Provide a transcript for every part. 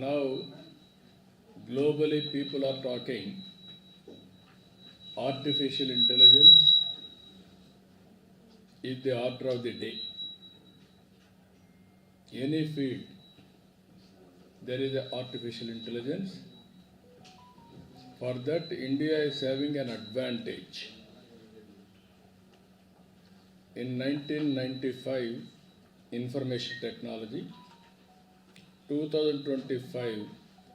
Now, globally, people are talking artificial intelligence is the order of the day. Any field, there is an artificial intelligence. For that, India is having an advantage. In 1995, information technology, 2025,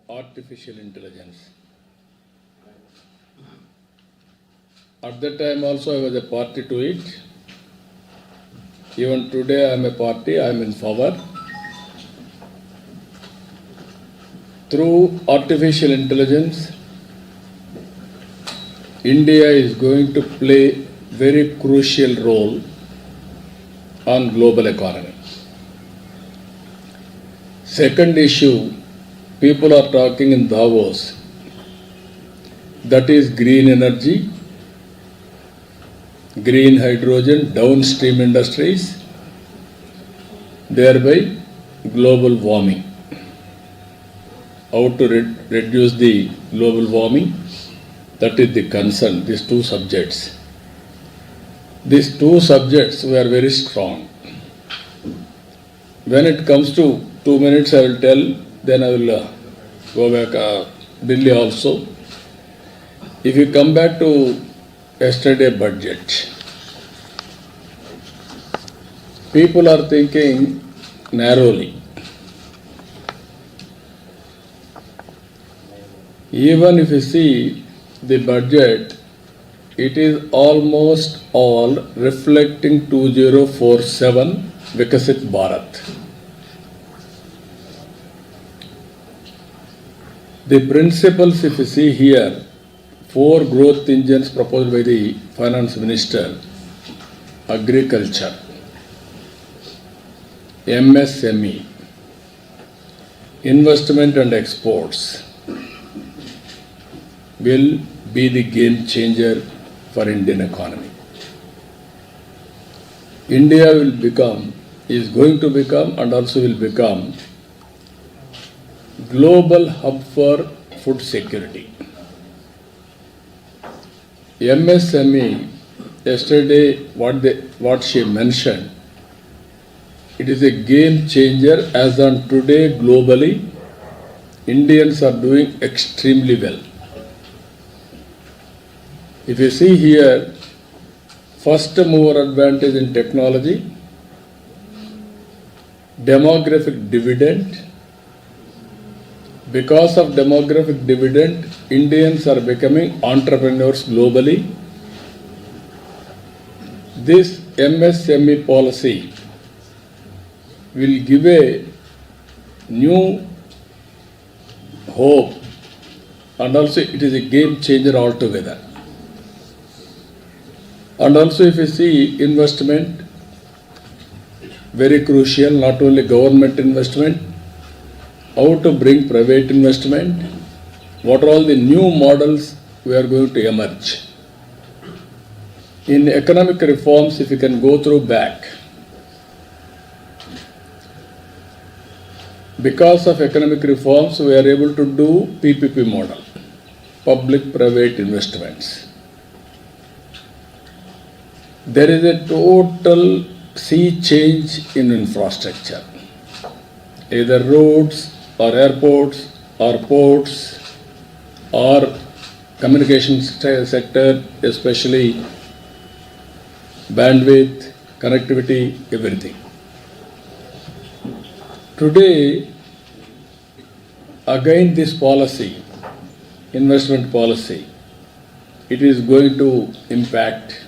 artificial intelligence. At that time also I was a party to it. Even today I am a party, I am in power. Through artificial intelligence, India is going to play very crucial role on global economy. Second issue, people are talking in Davos, that is green energy, green hydrogen, downstream industries, thereby global warming. How to reduce the global warming, that is the concern, these two subjects. These two subjects were very strong. When it comes to 2 minutes I will tell, then I will go back Delhi also. If you come back to yesterday budget, people are thinking narrowly. Even if you see the budget, it is almost all reflecting 2047 Vikasit Bharat. The principles, if you see here, 4 growth engines proposed by the Finance Minister: agriculture, MSME, investment and exports will be the game changer for Indian economy. India is going to become and also will become global hub for food security. MSME, yesterday what she mentioned, it is a game changer. As on today globally, Indians are doing extremely well. If you see here, first mover advantage in technology, demographic dividend. Because of demographic dividend, Indians are becoming entrepreneurs globally. This MSME policy will give a new hope, and also it is a game changer altogether. And also if you see investment, very crucial, not only government investment, how to bring private investment, what are all the new models we are going to emerge. In economic reforms, if you can go through back, because of economic reforms, we are able to do PPP model, public-private investments. There is a total sea change in infrastructure, either roads or airports or ports or communication sector, especially bandwidth, connectivity, everything. Today, again this policy, investment policy, it is going to impact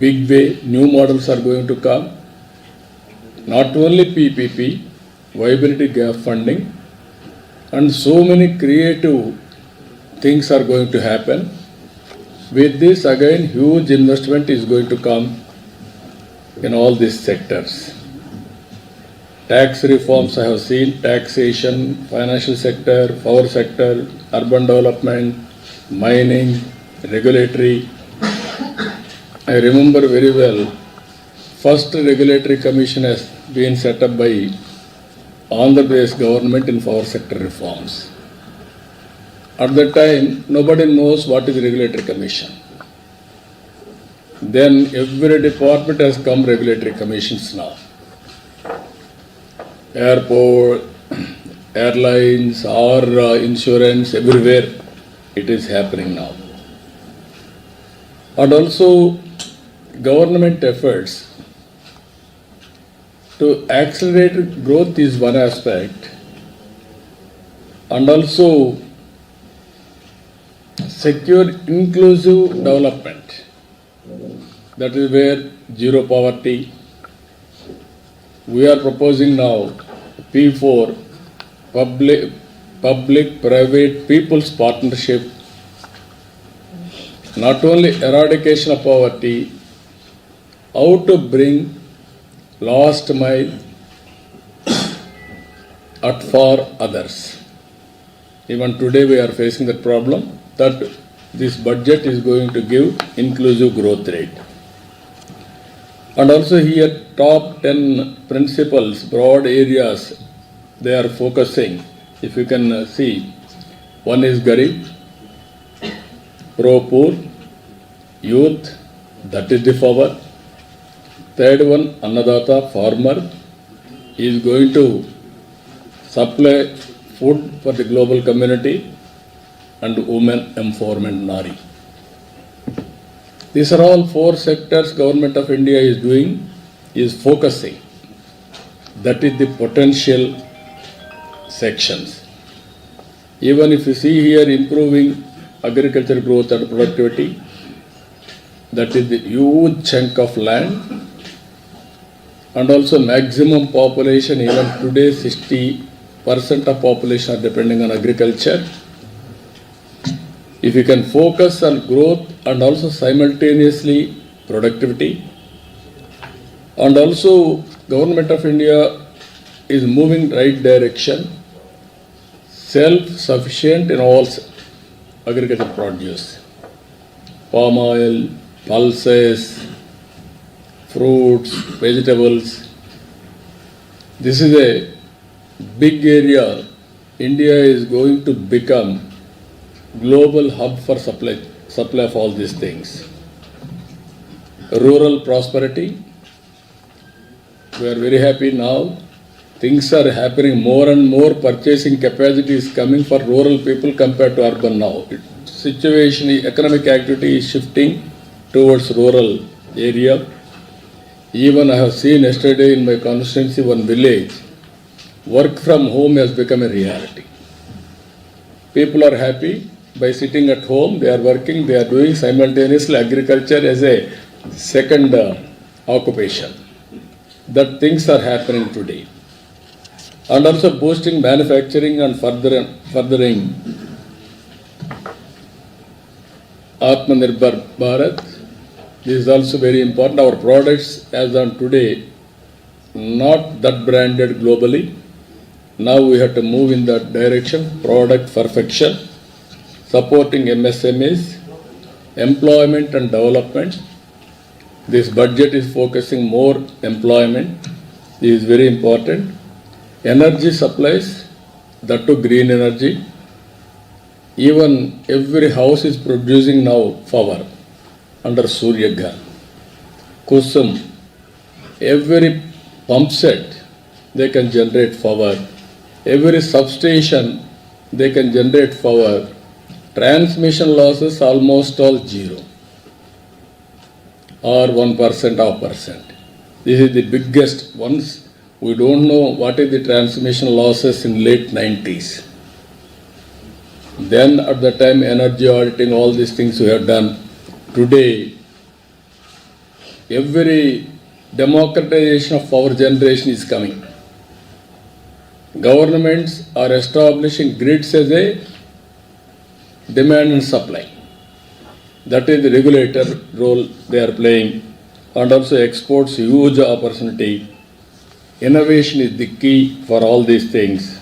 big way. New models are going to come. Not only PPP, viability gap funding, and so many creative things are going to happen. With this, again, huge investment is going to come in all these sectors. Tax reforms I have seen, taxation, financial sector, power sector, urban development, mining, regulatory. I remember very well, first regulatory commission has been set up by Andhra Pradesh government in power sector reforms. At that time, nobody knows what is regulatory commission. Then every department has come regulatory commissions now. Airport, airlines, or insurance, everywhere it is happening now. And also government efforts to accelerate growth is one aspect, and also secure inclusive development. That is where zero poverty. We are proposing now P4, public, private, people's partnership. Not only eradication of poverty, how to bring last mile at for others. Even today we are facing that problem, that this budget is going to give inclusive growth rate. And also here top 10 principles, broad areas they are focusing. If you can see, one is Garib, pro-poor, youth, that is the power. Third one, Annadata, farmer, is going to supply food for the global community, and women empowerment, Nari. These are all 4 sectors Government of India is doing, is focusing. That is the potential sections. Even if you see here improving agriculture growth and productivity, that is the huge chunk of land, and also maximum population. Even today 60% of population are depending on agriculture. If you can focus on growth and also simultaneously productivity, and also Government of India is moving right direction, self-sufficient in all agricultural produce, palm oil, pulses, fruits, vegetables. This is a big area. India is going to become global hub for supply of all these things. Rural prosperity, we are very happy now. Things are happening more and more. Purchasing capacity is coming for rural people compared to urban now. Situation, economic activity is shifting towards rural area. Even I have seen yesterday in my constituency, one village, work from home has become a reality. People are happy by sitting at home, they are working, they are doing simultaneously agriculture as a second occupation. That things are happening today. And also boosting manufacturing and furthering Atmanirbhar Bharat. This is also very important. Our products as on today, not that branded globally. Now we have to move in that direction, product perfection, supporting MSMEs, employment and development. This budget is focusing more employment. This is very important. Energy supplies, that to green energy. Even every house is producing now power under Jagan. Kusum, every pump set, they can generate power. Every substation, they can generate power. Transmission losses almost all zero, or 1%, 0.5%. This is the biggest ones. We don't know what is the transmission losses in late 90s. Then at the time energy auditing, all these things we have done. Today, every democratization of power generation is coming. Governments are establishing grids as a demand and supply. That is the regulator role they are playing, and also exports huge opportunity. Innovation is the key for all these things.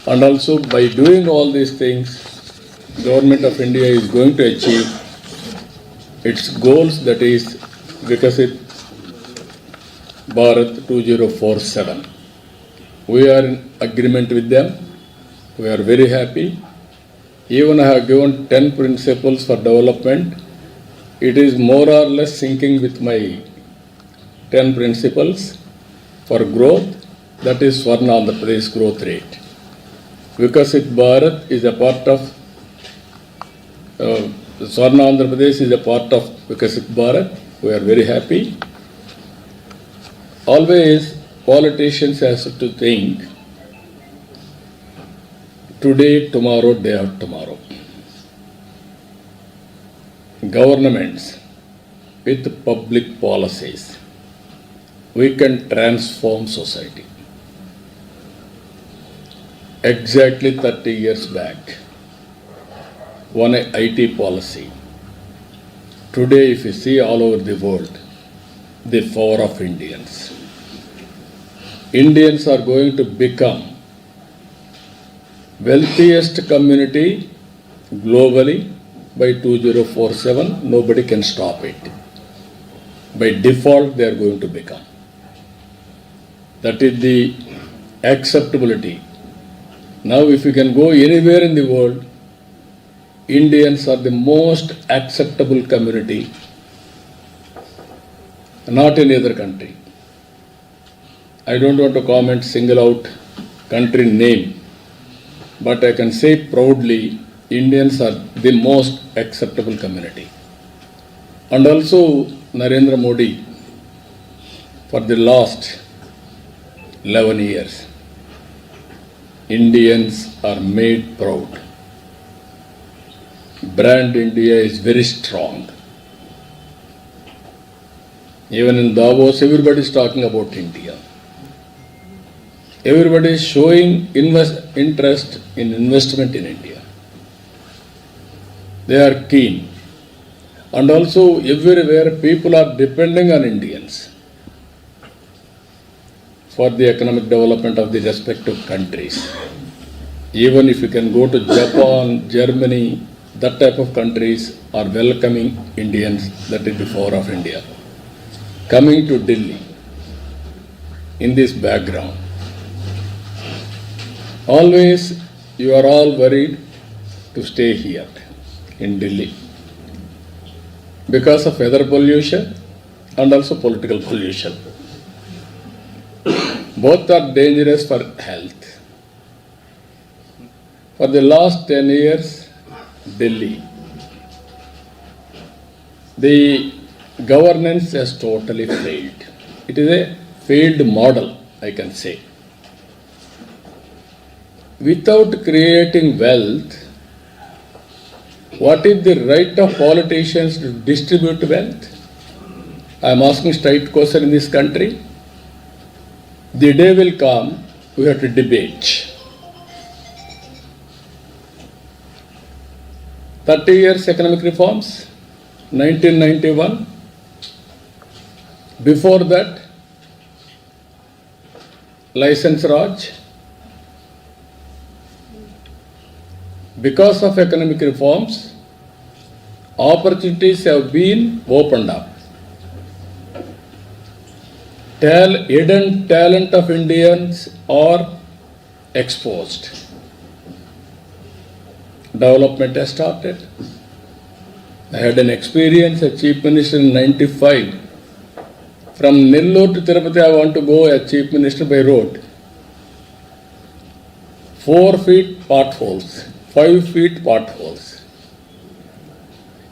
And also by doing all these things, Government of India is going to achieve its goals, that is Vikasit Bharat 2047. We are in agreement with them. We are very happy. Even I have given 10 principles for development. It is more or less syncing with my 10 principles for growth. That is Swarna Andhra Pradesh growth rate. Vikasit Bharat is a part of Swarna Andhra Pradesh is a part of Vikasit Bharat. We are very happy. Always politicians have to think today, tomorrow, day after tomorrow. Governments with public policies, we can transform society. Exactly 30 years back, one IT policy. Today, if you see all over the world, the power of Indians. Indians are going to become wealthiest community globally by 2047. Nobody can stop it. By default, they are going to become. That is the acceptability. Now, if you can go anywhere in the world, Indians are the most acceptable community, not any other country. I don't want to comment single out country name, but I can say proudly Indians are the most acceptable community. And also Narendra Modi, for the last 11 years, Indians are made proud. Brand India is very strong. Even in Davos, everybody is talking about India. Everybody is showing interest in investment in India. They are keen. And also everywhere people are depending on Indians for the economic development of the respective countries. Even if you can go to Japan, Germany, that type of countries are welcoming Indians. That is the power of India. Coming to Delhi, in this background, always you are all worried to stay here in Delhi because of weather pollution and also political pollution. Both are dangerous for health. For the last 10 years, Delhi, the governance has totally failed. It is a failed model, I can say. Without creating wealth, what is the right of politicians to distribute wealth? I am asking straight question in this country. The day will come, we have to debate. 30 years economic reforms, 1991. Before that, license Raj. Because of economic reforms, opportunities have been opened up. Hidden talent of Indians are exposed. Development has started. I had an experience as Chief Minister in 95. From Nellore to Tirupati, I want to go as Chief Minister by road. 4 feet potholes, 5 feet potholes.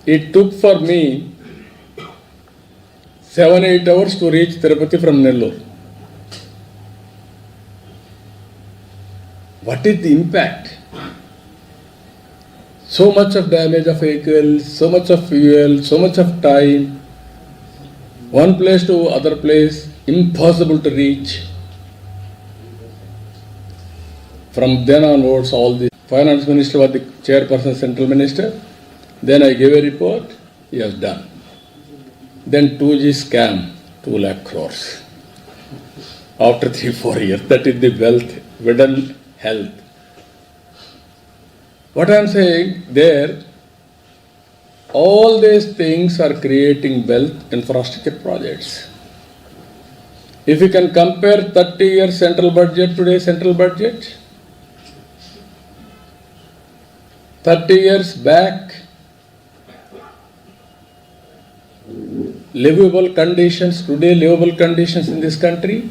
It took for me 7-8 hours to reach Tirupati from Nellore. What is the impact? So much of damage of vehicles, so much of fuel, so much of time. One place to other place, impossible to reach. From then onwards, all the finance minister was the chairperson, central minister. Then I gave a report, he has done. Then 2G scam, 2 lakh crores. After 3-4 years, that is the wealth, hidden health. What I am saying there, all these things are creating wealth infrastructure projects. If you can compare 30 years central budget, today's central budget, 30 years back, livable conditions, today livable conditions in this country.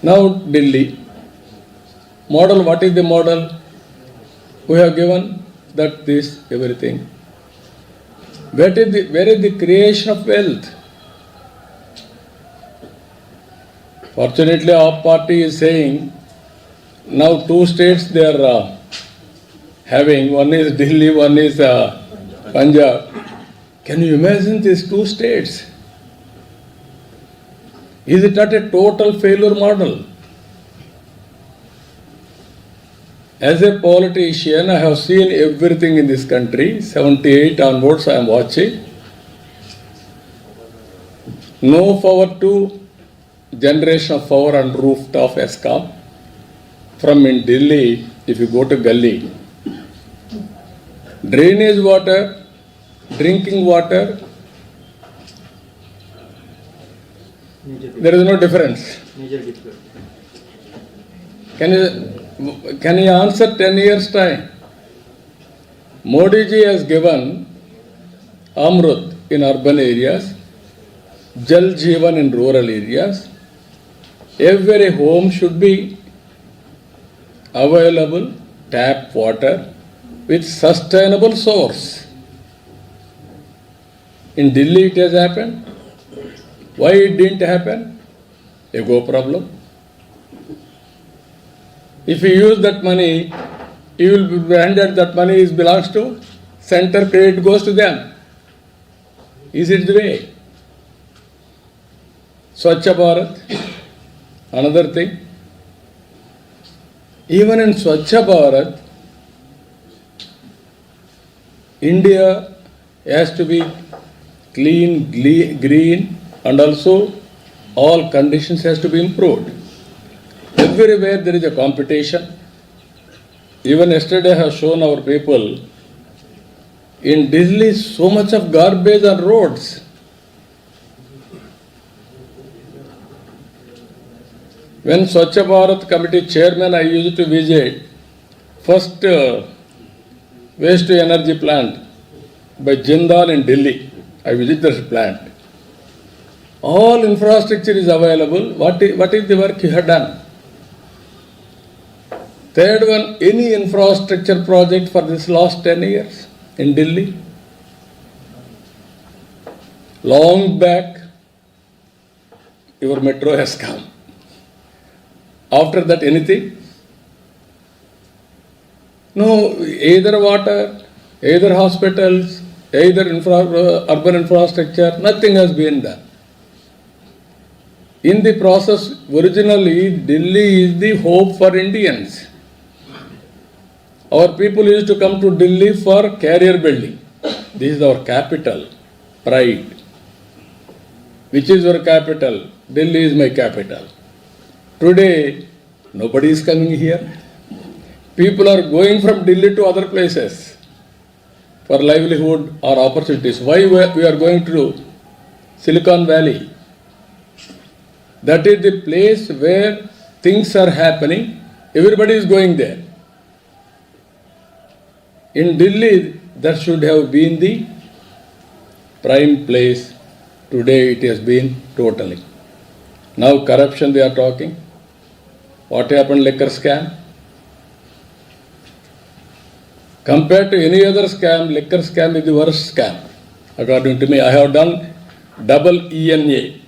Now Delhi. Model, what is the model? We have given that this everything. Where is the creation of wealth? Fortunately, our party is saying now 2 states they are having. One is Delhi, one is Punjab. Can you imagine these 2 states? Is it not a total failure model? As a politician, I have seen everything in this country. 78 onwards, I am watching. No power to generation of power on rooftop ESCOM. From in Delhi, if you go to Gully, drainage water, drinking water, there is no difference. Can you answer 10 years time? Modi ji has given Amrut in urban areas, Jal Jeevan in rural areas. Every home should be available tap water with sustainable source. In Delhi it has happened. Why it didn't happen? Ego problem. If you use that money, you will be branded that money belongs to center, credit goes to them. Is it the way? Swachha Bharat, another thing. Even in Swachha Bharat, India has to be clean, green, and also all conditions has to be improved. Everywhere there is a competition. Even yesterday I have shown our people, in Delhi so much of garbage on roads. When Swachha Bharat Committee chairman, I used to visit first waste to energy plant by Jindal in Delhi. I visited this plant. All infrastructure is available. What is the work you have done? Third one, any infrastructure project for this last 10 years in Delhi? Long back, your metro has come. After that, anything? No, either water, either hospitals, either urban infrastructure, nothing has been done. In the process, originally, Delhi is the hope for Indians. Our people used to come to Delhi for career building. This is our capital, pride. Which is your capital? Delhi is my capital. Today, nobody is coming here. People are going from Delhi to other places for livelihood or opportunities. Why we are going to Silicon Valley? That is the place where things are happening. Everybody is going there. In Delhi, that should have been the prime place. Today it has been totally. Now corruption they are talking. What happened liquor scam? Compared to any other scam, liquor scam is the worst scam. According to me, I have done double ENA.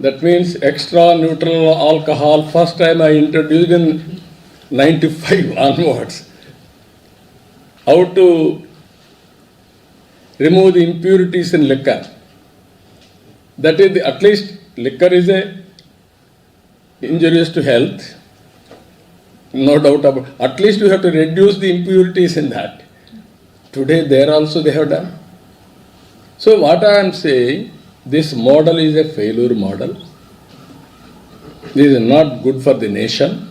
That means extra neutral alcohol. First time I introduced in 95 onwards. How to remove the impurities in liquor. That is, at least liquor is injurious to health. No doubt about it. At least you have to reduce the impurities in that. Today there also they have done. So what I am saying, this model is a failure model. This is not good for the nation.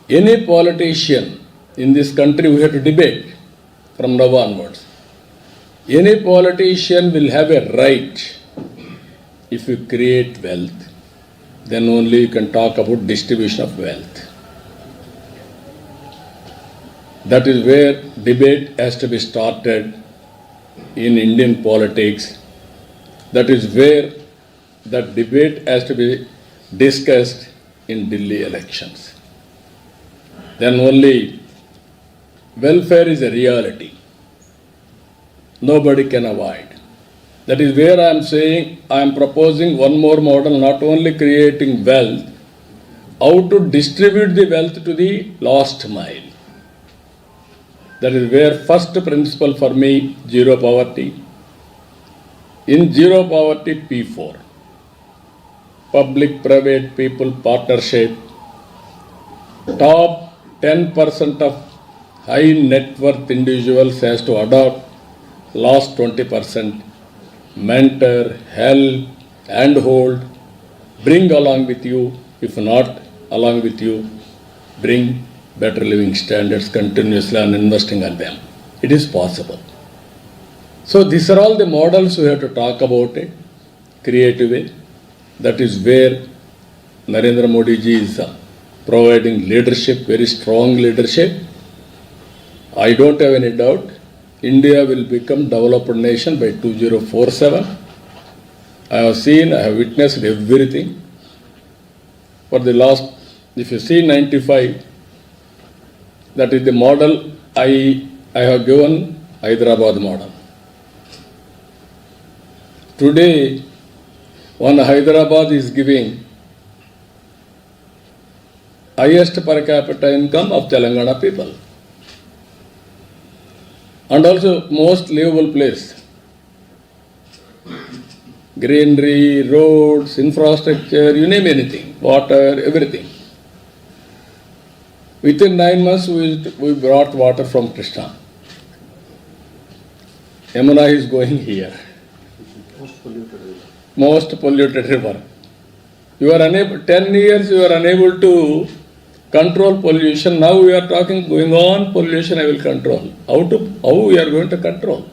Any politician in this country, we have to debate from now onwards. Any politician will have a right if you create wealth, then only you can talk about distribution of wealth. That is where debate has to be started in Indian politics. That is where the debate has to be discussed in Delhi elections. Then only welfare is a reality. Nobody can avoid. That is where I am saying I am proposing one more model, not only creating wealth, how to distribute the wealth to the last mile. That is where first principle for me, zero poverty. In zero poverty, P4. Public, private, people, partnership. Top 10% of high net worth individuals has to adopt last 20%. Mentor, help, handhold, bring along with you. If not along with you, bring better living standards continuously and investing on them. It is possible. So these are all the models we have to talk about it, creative way. That is where Narendra Modi ji is providing leadership, very strong leadership. I don't have any doubt India will become developed nation by 2047. I have seen, I have witnessed everything. For the last, if you see 95, that is the model I have given, Hyderabad model. Today, one Hyderabad is giving highest per capita income of Telangana people. And also most livable place. Greenery, roads, infrastructure, you name anything, water, everything. Within 9 months, we brought water from Krishna. Yamuna is going here. Most polluted river. You are unable, 10 years you are unable to control pollution. Now we are talking, going on pollution I will control. How we are going to control?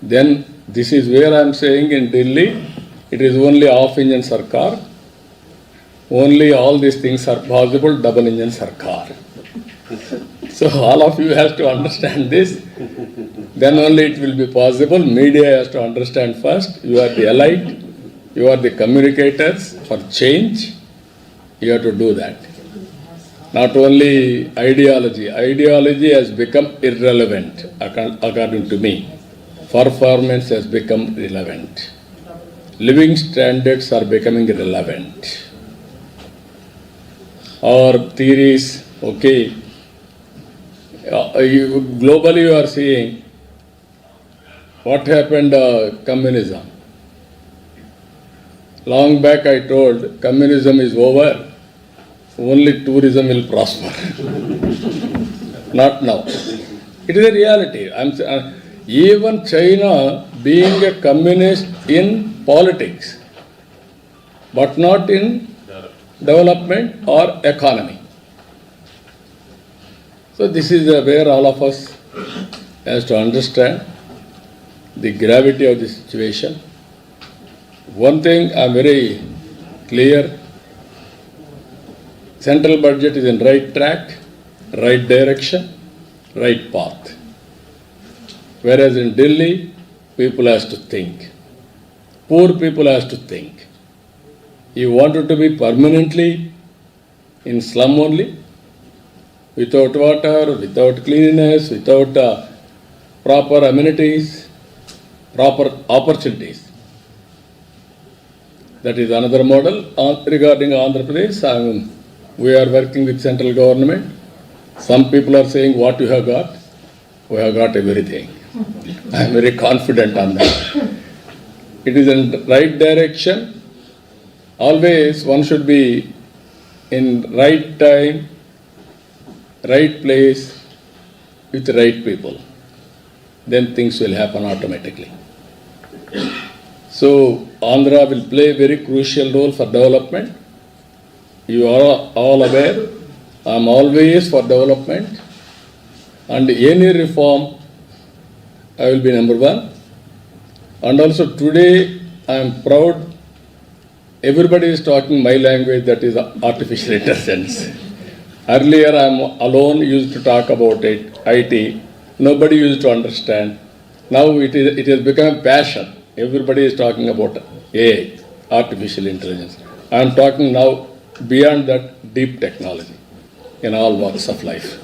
Then this is where I am saying in Delhi, it is only half-engine sarkar. Only all these things are possible, double-engine sarkar. So all of you have to understand this. Then only it will be possible. Media has to understand first. You are the elite. You are the communicators for change. You have to do that. Not only ideology. Ideology has become irrelevant according to me. Performance has become relevant. Living standards are becoming relevant. Or theories, okay. Globally you are seeing what happened communism. Long back I told communism is over, only tourism will prosper. Not now. It is a reality. Even China being a communist in politics, but not in development or economy. So this is where all of us has to understand the gravity of the situation. One thing I am very clear, central budget is in right track, right direction, right path. Whereas in Delhi, people has to think. Poor people has to think. You wanted to be permanently in slum only, without water, without cleanliness, without proper amenities, proper opportunities. That is another model. Regarding Andhra Pradesh, we are working with central government. Some people are saying what you have got. We have got everything. I am very confident on that. It is in the right direction. Always one should be in right time, right place, with right people. Then things will happen automatically. So Andhra will play a very crucial role for development. You are all aware, I am always for development, and any reform I will be number one. And also today I am proud. Everybody is talking my language, that is artificial intelligence. Earlier I am alone used to talk about it, IT. Nobody used to understand. Now it has become a passion. Everybody is talking about AI, artificial intelligence. I am talking now beyond that, deep technology in all walks of life.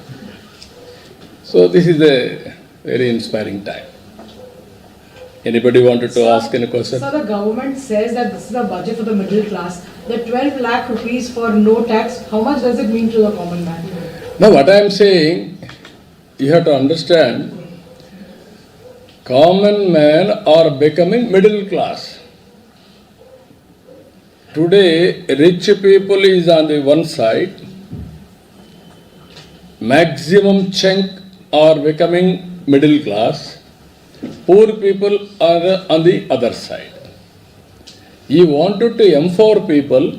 So this is a very inspiring time. Anybody wanted to ask any question? So the government says that this is a budget for the middle class. The 12 lakh rupees for no tax, how much does it mean to the common man? Now what I am saying, you have to understand, common men are becoming middle class. Today, rich people is on the one side, maximum chunk are becoming middle class, poor people are on the other side. You wanted to empower people,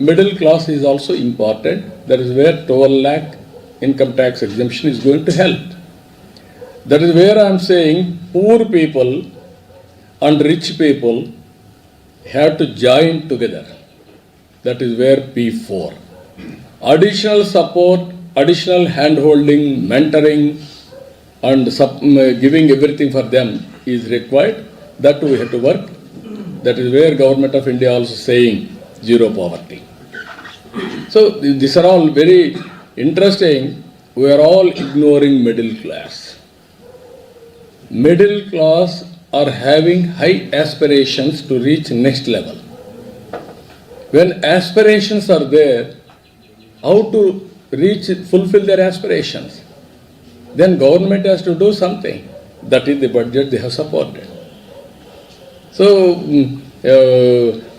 middle class is also important. That is where 12 lakh income tax exemption is going to help. That is where I am saying poor people and rich people have to join together. That is where P4. Additional support, additional hand-holding, mentoring, and giving everything for them is required. That we have to work. That is where Government of India also saying zero poverty. So these are all very interesting. We are all ignoring middle class. Middle class are having high aspirations to reach next level. When aspirations are there, how to fulfill their aspirations? Then government has to do something. That is the budget they have supported. So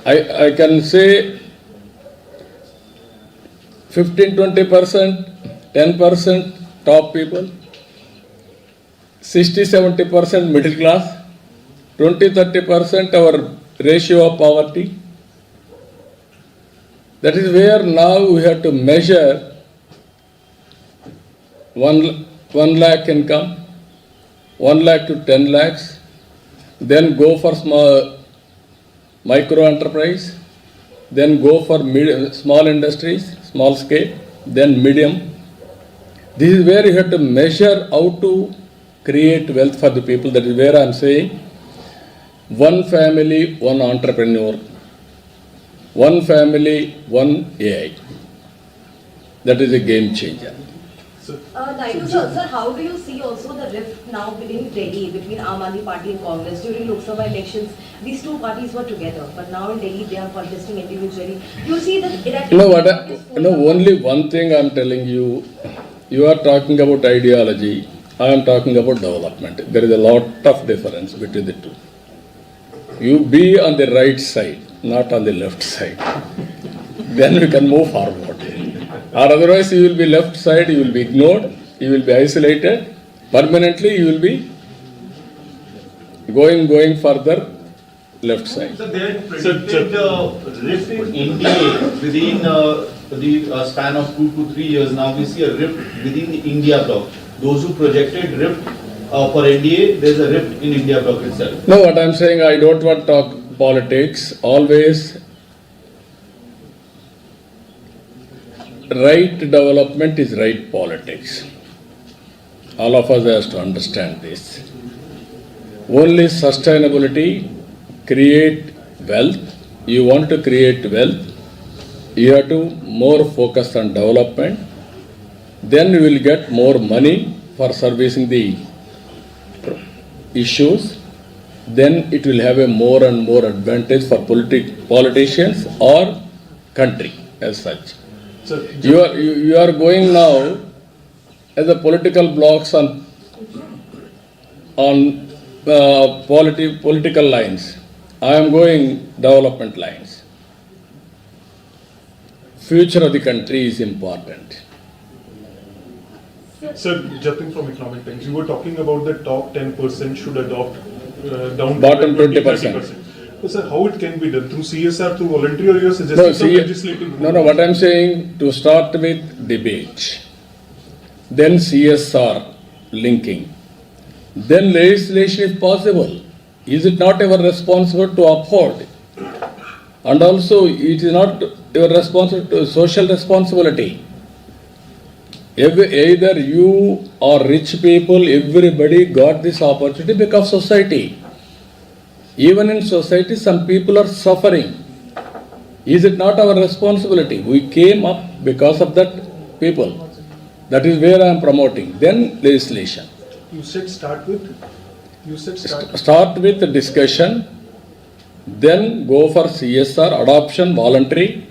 I can say 15-20%, 10% top people, 60-70% middle class, 20-30% our ratio of poverty. That is where now we have to measure 1 lakh income, 1 lakh to 10 lakhs, then go for micro enterprise, then go for small industries, small scale, then medium. This is where you have to measure how to create wealth for the people. That is where I am saying one family, one entrepreneur, one family, one AI. That is a game changer. Naidu sir, how do you see also the rift now within Delhi between Aam Aadmi Party and Congress? During Lok Sabha elections, these two parties were together, but now in Delhi they are contesting individually. Do you see that? Only one thing I am telling you. You are talking about ideology. I am talking about development. There is a lot of difference between the two. You be on the right side, not on the left side. Then we can move forward. Or otherwise you will be left side, you will be ignored, you will be isolated. Permanently you will be going further left side. So they had predicted rift in India within the span of 2 to 3 years. Now we see a rift within the India bloc. Those who projected rift for NDA, there is a rift in India bloc itself. No, what I am saying, I don't want to talk politics. Always right development is right politics. All of us has to understand this. Only sustainability create wealth. You want to create wealth, you have to more focus on development. Then you will get more money for servicing the issues. Then it will have a more and more advantage for politicians or country as such. So You are going now as a political blocks on political lines. I am going development lines. Future of the country is important. Sir, jumping from economic times, you were talking about the top 10% should adopt down to Bottom 20%. 20%. So, sir, how it can be done? Through CSR, through voluntary, or you are suggesting some legislative? No, what I am saying, to start with debate, then CSR linking, then legislation is possible. Is it not our responsibility to uphold? And also, it is not your responsibility, social responsibility. Either you or rich people, everybody got this opportunity because of society. Even in society, some people are suffering. Is it not our responsibility? We came up because of that people. That is where I am promoting. Then legislation. You said start with? Start with the discussion, then go for CSR, adoption, voluntary,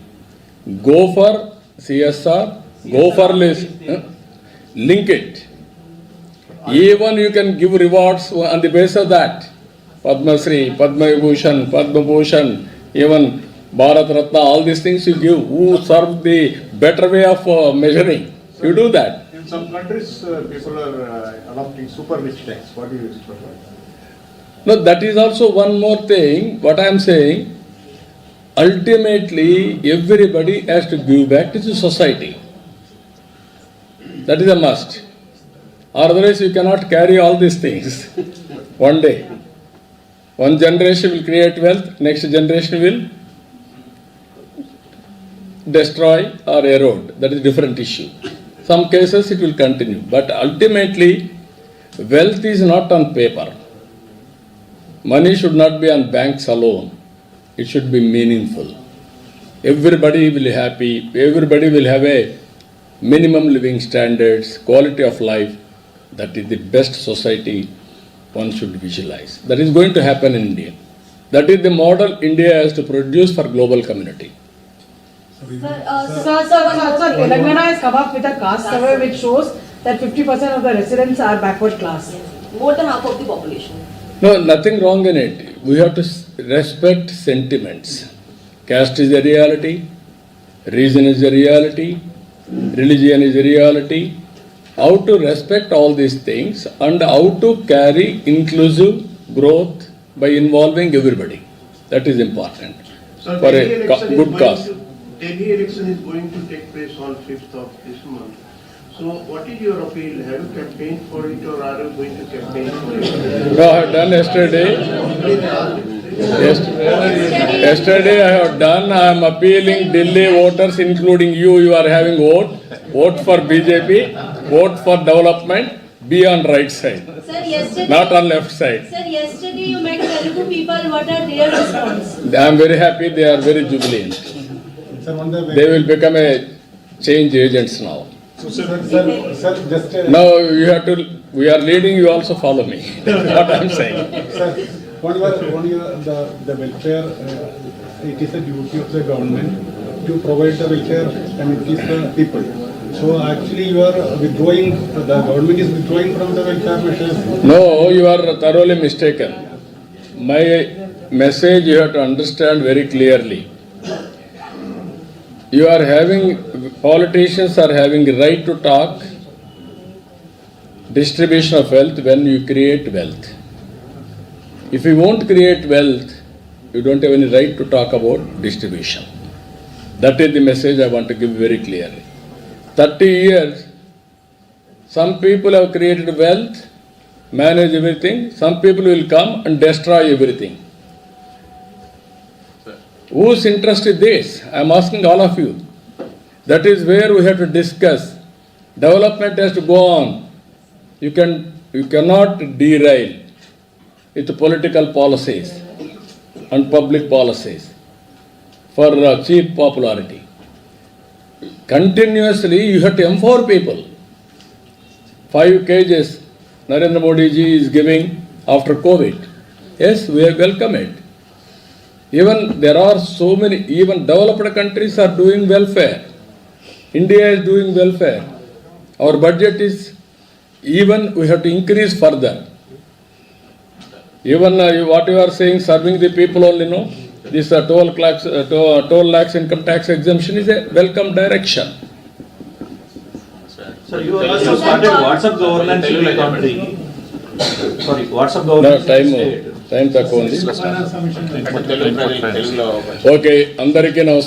go for CSR, go for link it. Even you can give rewards on the basis of that. Padma Shri, Padma Vibhushan, Padma Bhushan, even Bharat Ratna, all these things you give. Who serve the better way of measuring? You do that. In some countries, people are adopting super rich tax. What do you prefer? No, that is also one more thing. What I am saying, ultimately, everybody has to give back to the society. That is a must. Otherwise, you cannot carry all these things one day. One generation will create wealth, next generation will destroy or erode. That is a different issue. Some cases it will continue, but ultimately, wealth is not on paper. Money should not be on banks alone. It should be meaningful. Everybody will be happy. Everybody will have a minimum living standards, quality of life. That is the best society one should visualize. That is going to happen in India. That is the model India has to produce for global community. Sir, Telangana has come up with a caste survey which shows that 50% of the residents are backward class. More than half of the population. No, nothing wrong in it. We have to respect sentiments. Caste is a reality, reason is a reality, religion is a reality. How to respect all these things and how to carry inclusive growth by involving everybody. That is important for a good cause. Delhi election is going to take place on 5th of this month. So what is your appeal? Have you campaigned for it or are you going to campaign for it? No, I have done yesterday. Yesterday I have done. I am appealing Delhi voters, including you. You are having vote. Vote for BJP. Vote for development. Be on right side, Sir, yesterday, not on left side. Sir, yesterday you met Telugu people. What are their response? I am very happy. They are very jubilant. They will become a change agents now. Sir, just Now you have to. We are leading. You also follow me. What I am saying. sir, the welfare, it is a duty of the government to provide the welfare amenities to the people. So actually you are withdrawing, the government is withdrawing from the welfare measures. No, you are thoroughly mistaken. My message you have to understand very clearly. You are having, politicians are having the right to talk distribution of wealth when you create wealth. If you won't create wealth, you don't have any right to talk about distribution. That is the message I want to give very clearly. 30 years, some people have created wealth, manage everything. Some people will come and destroy everything. Whose interest is this? I am asking all of you. That is where we have to discuss. Development has to go on. You cannot derail with political policies and public policies for cheap popularity. Continuously, you have to empower people. 5 kgs Narendra Modi ji is giving after COVID. Yes, we welcome it. Even there are so many, even developed countries are doing welfare. India is doing welfare. Our budget is, even we have to increase further. Even what you are saying, serving the people only, no? This toll lakhs income tax exemption is a welcome direction. Sir, you also started WhatsApp governance in the country. Sorry, WhatsApp No, governance. time తక్కువ ఉంది. Okay, అందరికీ నమస్కారం.